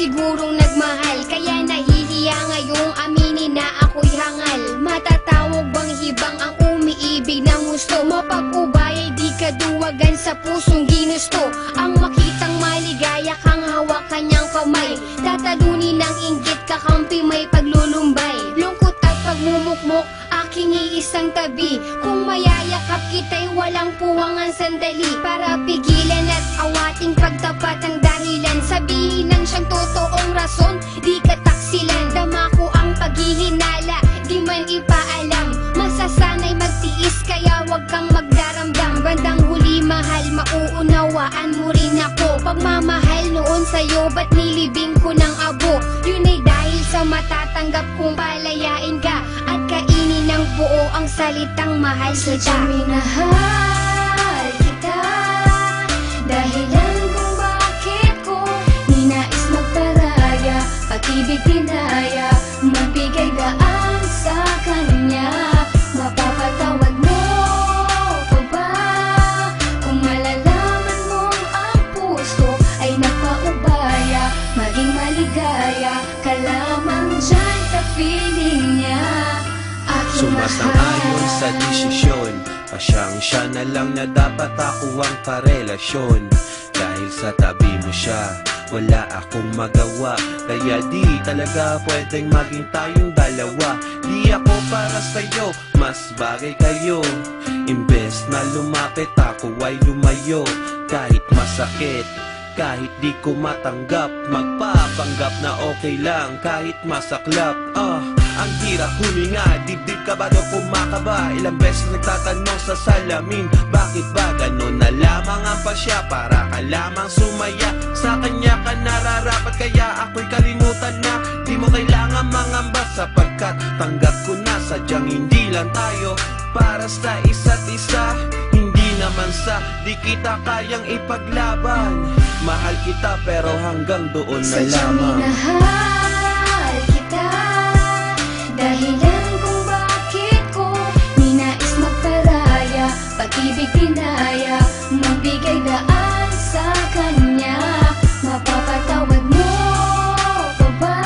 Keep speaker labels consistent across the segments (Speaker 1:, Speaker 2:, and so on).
Speaker 1: sigurong nagmahal, kaya nahihiya ngayong aminin na ako'y hangal. Matatawag bang hibang ang umiibig ng gusto? Mapag-ubay ay di kaduwagan sa pusong ginusto. Ang makitang maligaya kang hawak kanyang kamay, tatalunin ng inggit kakampi may paglulumbay. Lungkot at pagmumukmok aking iisang tabi, kung mayayakap kita'y walang puwangan sandali, para pigilan at awating pagtapat ang dahilan. Sabihin ng siyang totoong rason, di kataksilan. Dama ko ang paghihinala, di man ipaalam. Masasanay magtiis kaya wag kang magdaramdam. Bandang huli mahal, mauunawaan mo rin ako. Pagmamahal noon sa'yo, ba't nilibing ko ng abo? Yun ay dahil sa matatanggap kong palayain ka at kainin ng buo ang salitang mahal kita.
Speaker 2: Sadyang minahal kita, dahilan kung bakit ko ninais magparaya, pag-ibig dinaya, magbigay daan sa kanya. Mapapatawad mo pa ba kung malalaman mong ang puso ay nagpaubaya, maging maligaya ka lamang dyan sa feeling niya.
Speaker 3: Sumasang-ayon sa desisyon, pasyang-siya na lang na dapat ako ang karelasyon. Dahil sa tabi mo siya, wala akong magawa, kaya di talaga pwedeng maging tayong dalawa. Di ako para sa'yo, mas bagay kayo. Imbes na lumapit ako ay lumayo. Kahit masakit, kahit di ko matanggap, magpapanggap na okay lang kahit masaklap. Ang hirap huminga, dibdib ka ba daw kumakaba? Ilang beses nagtatanong sa salamin, bakit ba ganon na lamang ang pasya? Para ka lamang sumaya, sa kanya ka nararapat, kaya ako'y kalimutan na. Di mo kailangan mangamba sapagkat tanggap ko na sadyang hindi lang tayo para sa isa't isa. Hindi naman sa di kita kayang ipaglaban. Mahal kita pero hanggang doon na
Speaker 2: Sadyang
Speaker 3: lamang.
Speaker 2: minahal kita, dahilan kung bakit ko ninais magparaya, pag-ibig dinaya, magbigay daan sa kanya. Mapapatawad mo pa ba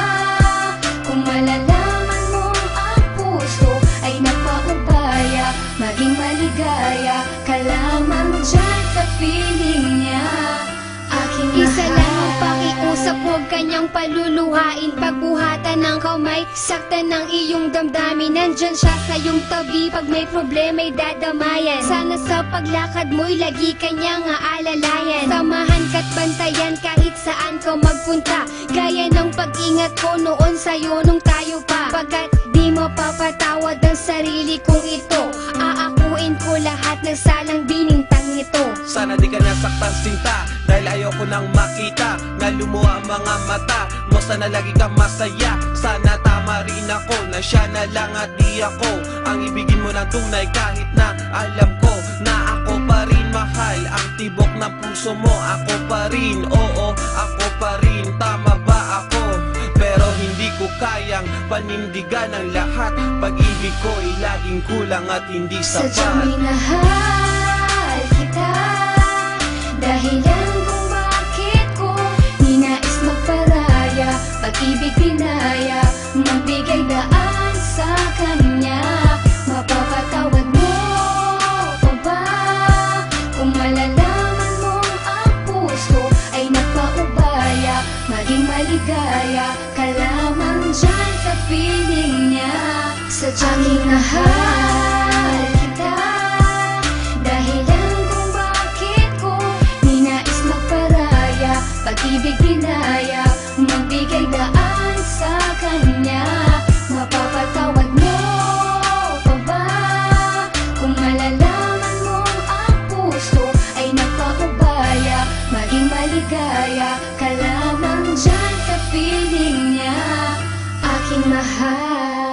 Speaker 2: kung malalaman mong ang puso ay nagpaubaya, maging maligaya ka lamang dyan sa feeling niya.
Speaker 1: Isa lang ang pakiusap, huwag kanyang paluluhain. Pagbuhatan ng kamay, saktan ng iyong damdamin. Nandyan siya sa iyong tabi, pag may problema'y dadamayan. Sana sa paglakad mo'y lagi kanyang aalalayan. Samahan ka't bantayan kahit saan ka magpunta, gaya ng pag-ingat ko noon sa'yo nung tayo pa. Pagkat di mapapatawad ang sarili kong ito, aakuin ko lahat ng salang binintang ito.
Speaker 3: Sana di ka nasaktan sinta, dahil ayoko nang makita na lumuha ang mga mata mo. Sana lagi kang masaya, sana tama rin ako na siya na lang at di ako ang ibigin mo ng tunay. Kahit na alam ko na ako pa rin mahal, ang tibok ng puso mo ako pa rin. Oo, ako pa rin, tama ba ako? Pero hindi ko kayang panindigan ang lahat. Pag-ibig ko ay laging kulang at hindi
Speaker 2: Sadyang
Speaker 3: sapat.
Speaker 2: minahal kita, dahilan kung bakit ko ninais magparaya, pag-ibig dinaya, magbigay daan sa kanya. Mapapatawad mo pa ba kung malalaman mong ang puso ay nagpaubaya, maging maligaya ka lamang dyan sa feeling niya. Sadyang minahal kita, dahilan kung bakit ko ninais magparaya, pag-ibig dinaya, magbigay daan sa kanya. Mapapatawad mo pa ba kung malalaman mong ang puso ay nagpaubaya, maging maligaya ka lamang dyan sa feeling niya. Aking mahal,